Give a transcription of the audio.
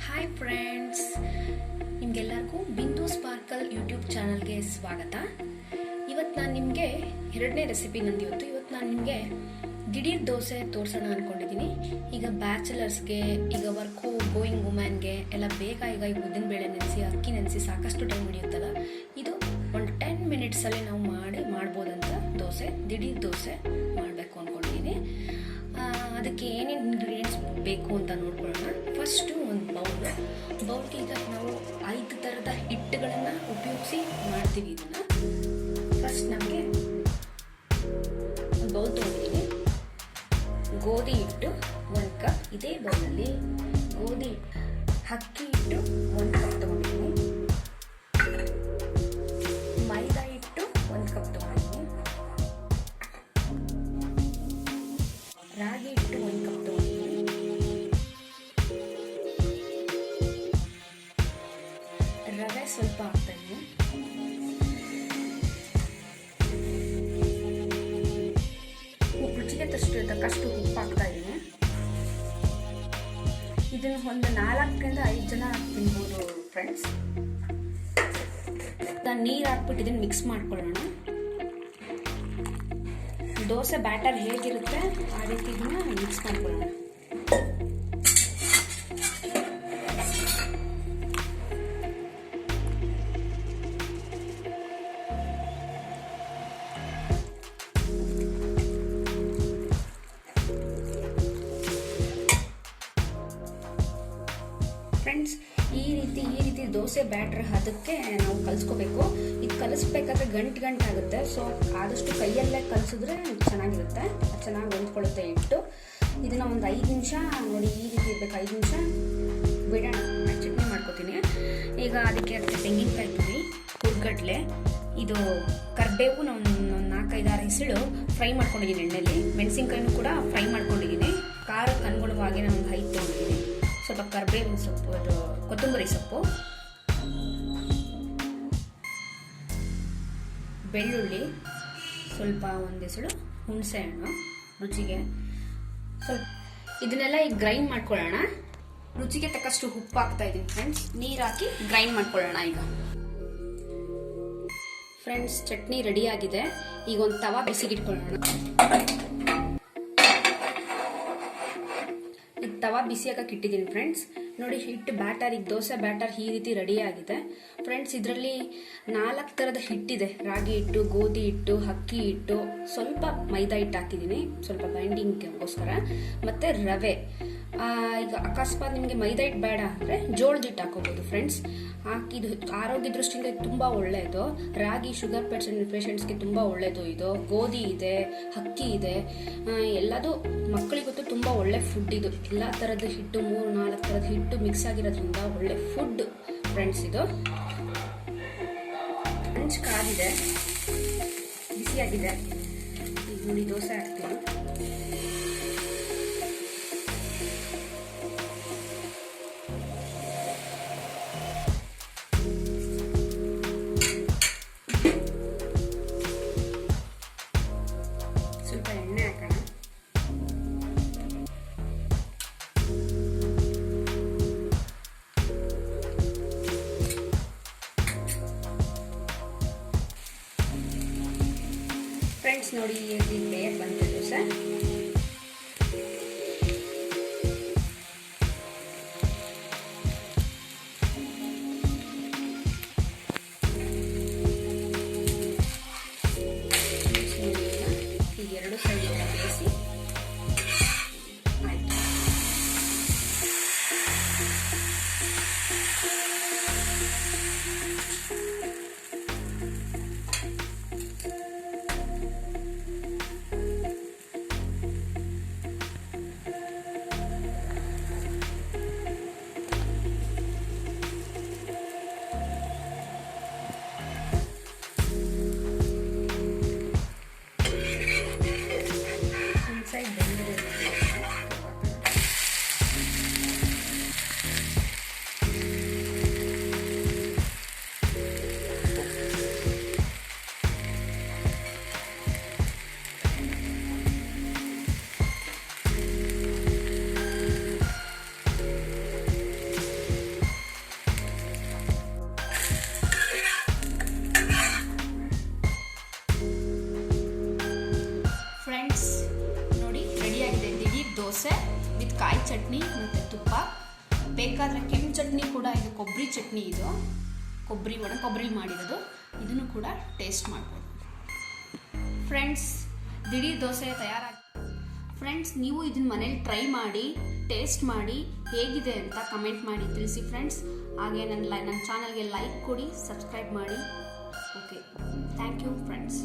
Hi friends, ನಿಮಗೆಲ್ಲರಿಗೂ ಬಿಂದು sparkle YouTube ಚಾನಲ್ಗೆ ಸ್ವಾಗತ. ಇವತ್ತು ನಾನು ನಿಮಗೆ ಎರಡನೇ ರೆಸಿಪಿ ಇವತ್ತು ನಾನು ನಿಮಗೆ ದಿಢೀರ್ ದೋಸೆ ತೋರಿಸೋಣ ಅಂದ್ಕೊಂಡಿದ್ದೀನಿ. ಈಗ ಬ್ಯಾಚುಲರ್ಸ್ಗೆ, ಈಗ ವರ್ಕು ಗೋಯಿಂಗ್ ವುಮೆನ್ಗೆ ಎಲ್ಲ ಬೇಗ ಈಗ ಉದ್ದಿನಬೇಳೆ ನೆನೆಸಿ ಅಕ್ಕಿ ನೆನೆಸಿ ಸಾಕಷ್ಟು ಟೈಮ್ ಹಿಡಿಯುತ್ತಲ್ಲ, ಇದು ಒಂದು 10 ಮಿನಿಟ್ಸಲ್ಲಿ ನಾವು ಮಾಡ್ಬೋದಂತ ದೋಸೆ, ದಿಢೀರ್ ದೋಸೆ ಮಾಡಬೇಕು ಅಂದ್ಕೊಂಡಿದ್ದೀನಿ. ಅದಕ್ಕೆ ಏನೇನು ಇಂಗ್ರೀಡಿಯೆಂಟ್ಸ್ ಬೇಕು ಅಂತ ನೋಡ್ಕೊಳ್ಳೋಣ. ಫಸ್ಟು ಒಂದು ಬೌಲ್ಗೆ ಈಗ ನಾವು 5 ಥರದ ಹಿಟ್ಟುಗಳನ್ನು ಉಪಯೋಗಿಸಿ ಮಾಡ್ತೀವಿ. ಇದನ್ನು ಫಸ್ಟ್ ನಮಗೆ ಒಂದು ಬೌಲ್ ತೊಗೊಂಡಿದ್ದೀನಿ. ಗೋಧಿ ಹಿಟ್ಟು 1 ಕಪ್, ಇದೇ ಬೌಲಲ್ಲಿ ಗೋಧಿ ಅಕ್ಕಿ ಹಿಟ್ಟು 1 ಕಪ್ ತೊಗೊಂಡಿದ್ದೀನಿ. ಮೈದಾ ಹಿಟ್ಟು 1 ಕಪ್ ತೊಗೊಂಡಿದ್ದೀನಿ. ರಾಗಿ ಹಿಟ್ಟು 1 ಕಪ್ ತೊಗೊಂಡಿದ್ದೀನಿ. ರವೆ ಸ್ವಲ್ಪ ಹಾಕ್ತಾ ಇದ್ದೀನಿ. ರುಚಿಗೆ ತಕ್ಕಷ್ಟು ಉಪ್ಪು ಹಾಕ್ತಾ ಇದ್ದೀನಿ. ಇದನ್ನು ಒಂದು 4ರಿಂದ 5 ಜನ ತಿನ್ಬೋದು ಫ್ರೆಂಡ್ಸ್. ನಾನು ನೀರು ಹಾಕ್ಬಿಟ್ಟು ಇದನ್ನು ಮಿಕ್ಸ್ ಮಾಡ್ಕೊಳ್ಳೋಣ. ದೋಸೆ ಬ್ಯಾಟರ್ ಹೇಗಿರುತ್ತೆ ಆ ರೀತಿ ಇದನ್ನ ಮಿಕ್ಸ್ ಮಾಡ್ಕೊಳ್ಳೋಣ. ಫ್ರೆಂಡ್ಸ್, ಈ ರೀತಿ ದೋಸೆ ಬ್ಯಾಟರ್ ಅದಕ್ಕೆ ನಾವು ಕಲಿಸ್ಕೋಬೇಕು. ಇದು ಕಲಿಸ್ಬೇಕಾದ್ರೆ ಗಂಟಾಗುತ್ತೆ. ಸೊ ಆದಷ್ಟು ಕೈಯಲ್ಲೇ ಕಲಿಸಿದ್ರೆ ಚೆನ್ನಾಗಿರುತ್ತೆ, ಚೆನ್ನಾಗಿ ಹೊಂದ್ಕೊಳ್ಳುತ್ತೆ ಹಿಟ್ಟು. ಇದನ್ನ ಒಂದು 5 ನಿಮಿಷ ನೋಡಿ, ಈ ರೀತಿ ಇರಬೇಕು. 5 ನಿಮಿಷ ಬಿಡೋಣ. ಚಟ್ನಿ ಮಾಡ್ಕೋತೀನಿ. ಈಗ ಅದಕ್ಕೆ ತೆಂಗಿನಕಾಯಿ ತುರಿ, ಹುರ್ಗಡ್ಲೆ, ಇದು ಕರಿಬೇವು ನಾನು 4-5-6 ಹೆಸಳು ಫ್ರೈ ಮಾಡ್ಕೊಂಡಿದ್ದೀನಿ ಎಣ್ಣೆಯಲ್ಲಿ. ಮೆಣಸಿನ್ಕಾಯಿನೂ ಕೂಡ ಫ್ರೈ ಮಾಡ್ಕೊಂಡಿದ್ದೀನಿ. ಖಾರಕ್ಕೆ ಅನುಗುಣವಾಗಿ ನಾನು ಒಂದು 5 ತೊಗೊಂಡಿದ್ದೀನಿ. ಸ್ವಲ್ಪ ಕರಿಬೇವಿನ ಸೊಪ್ಪು, ಅದು ಕೊತ್ತಂಬರಿ ಸೊಪ್ಪು, ಬೆಳ್ಳುಳ್ಳಿ, ಸ್ವಲ್ಪ ಒಂದೆಸಳು ಹುಣಸೆ ಹಣ್ಣು ರುಚಿಗೆ ಸ್ವಲ್ಪ. ಇದನ್ನೆಲ್ಲ ಈಗ ಗ್ರೈಂಡ್ ಮಾಡ್ಕೊಳ್ಳೋಣ. ರುಚಿಗೆ ತಕ್ಕಷ್ಟು ಉಪ್ಪು ಹಾಕ್ತಾ ಇದ್ದೀನಿ ಫ್ರೆಂಡ್ಸ್. ನೀರು ಹಾಕಿ ಗ್ರೈಂಡ್ ಮಾಡ್ಕೊಳ್ಳೋಣ. ಈಗ ಫ್ರೆಂಡ್ಸ್, ಚಟ್ನಿ ರೆಡಿ ಆಗಿದೆ. ಈಗ ಒಂದು ತವಾ ಬಿಸಿಗಿಟ್ಕೊಳ್ಳೋಣ. ತವಾ ಬಿಸಿಯಾಗಕ್ಕೆ ಇಟ್ಟಿದ್ದೀನಿ ಫ್ರೆಂಡ್ಸ್. ನೋಡಿ, ಹಿಟ್ಟು ಬ್ಯಾಟರ್, ಈಗ ದೋಸೆ ಬ್ಯಾಟರ್ ಈ ರೀತಿ ರೆಡಿ ಆಗಿದೆ ಫ್ರೆಂಡ್ಸ್. ಇದರಲ್ಲಿ 4 ಥರದ ಹಿಟ್ಟಿದೆ. ರಾಗಿ ಹಿಟ್ಟು, ಗೋಧಿ ಹಿಟ್ಟು, ಅಕ್ಕಿ ಹಿಟ್ಟು, ಸ್ವಲ್ಪ ಮೈದಾ ಹಿಟ್ಟು ಹಾಕಿದ್ದೀನಿ, ಸ್ವಲ್ಪ ಬೈಂಡಿಂಗ್ಗೋಸ್ಕರ, ಮತ್ತು ರವೆ. ಈಗ ಅಕಸ್ಮಾತ್ ನಿಮಗೆ ಮೈದಾ ಹಿಟ್ಟು ಬೇಡ ಅಂದರೆ ಜೋಳದ ಹಿಟ್ಟು ಹಾಕೋಬೋದು ಫ್ರೆಂಡ್ಸ್. ಇದು ಆರೋಗ್ಯ ದೃಷ್ಟಿಯಿಂದ ತುಂಬ ಒಳ್ಳೆಯದು. ರಾಗಿ ಶುಗರ್ ಪೇಷಂಟ್ಸ್ಗೆ ತುಂಬ ಒಳ್ಳೆಯದು. ಇದು ಗೋಧಿ ಇದೆ, ಅಕ್ಕಿ ಇದೆ, ಎಲ್ಲದೂ ಮಕ್ಕಳಿಗೊತ್ತು ತುಂಬ ಒಳ್ಳೆ ಫುಡ್. ಇದು ಎಲ್ಲ ಥರದ ಹಿಟ್ಟು, 3-4 ಥರದ ಹಿಟ್ಟು ಮಿಕ್ಸ್ ಆಗಿರೋದ್ರಿಂದ ಒಳ್ಳೆ ಫುಡ್ ಫ್ರೆಂಡ್ಸ್. ಇದು ಹಂಚ್ ಕಾದಿದೆ, ಬಿಸಿಯಾಗಿದೆ. ಈಗ ನೋಡಿ, ದೋಸೆ ಹಾಕ್ತೀನಿ. ಸ್ವಲ್ಪ ಎಣ್ಣೆ ಹಾಕೋಣ. ಫ್ರೆಂಡ್ಸ್ ನೋಡಿ, ಈ ಲೇಯರ್ ಬಂತು ದೋಸೆ. ಈ 2 ಸೈಡ್ ಬೇಯಿಸಿ ಆಯ್ತು. ಫ್ರೆಂಡ್ಸ್, ನೋಡಿ ರೆಡಿಯಾಗಿದೆ ದಿಢೀರ್ ದೋಸೆ ವಿತ್ ಕಾಯಿ ಚಟ್ನಿ ಮತ್ತು ತುಪ್ಪ. ಬೇಕಾದರೆ ಕೆಂಪು ಚಟ್ನಿ ಕೂಡ ಇದು, ಕೊಬ್ಬರಿ ಚಟ್ನಿ ಇದು, ಕೊಬ್ಬರಿ ಒಣ ಕೊಬ್ಬರಿ ಮಾಡಿರೋದು, ಇದನ್ನು ಕೂಡ ಟೇಸ್ಟ್ ಮಾಡ್ಬೋದು. ಫ್ರೆಂಡ್ಸ್, ದಿಢೀರ್ ದೋಸೆ ತಯಾರಾಗಿ. ಫ್ರೆಂಡ್ಸ್, ನೀವು ಇದನ್ನ ಮನೇಲಿ ಟ್ರೈ ಮಾಡಿ, ಟೇಸ್ಟ್ ಮಾಡಿ ಹೇಗಿದೆ ಅಂತ ಕಮೆಂಟ್ ಮಾಡಿ ತಿಳಿಸಿ ಫ್ರೆಂಡ್ಸ್. ಹಾಗೆ ನನ್ನ ಚಾನಲ್ಗೆ ಲೈಕ್ ಕೊಡಿ, ಸಬ್ಸ್ಕ್ರೈಬ್ ಮಾಡಿ. Okay, thank you friends.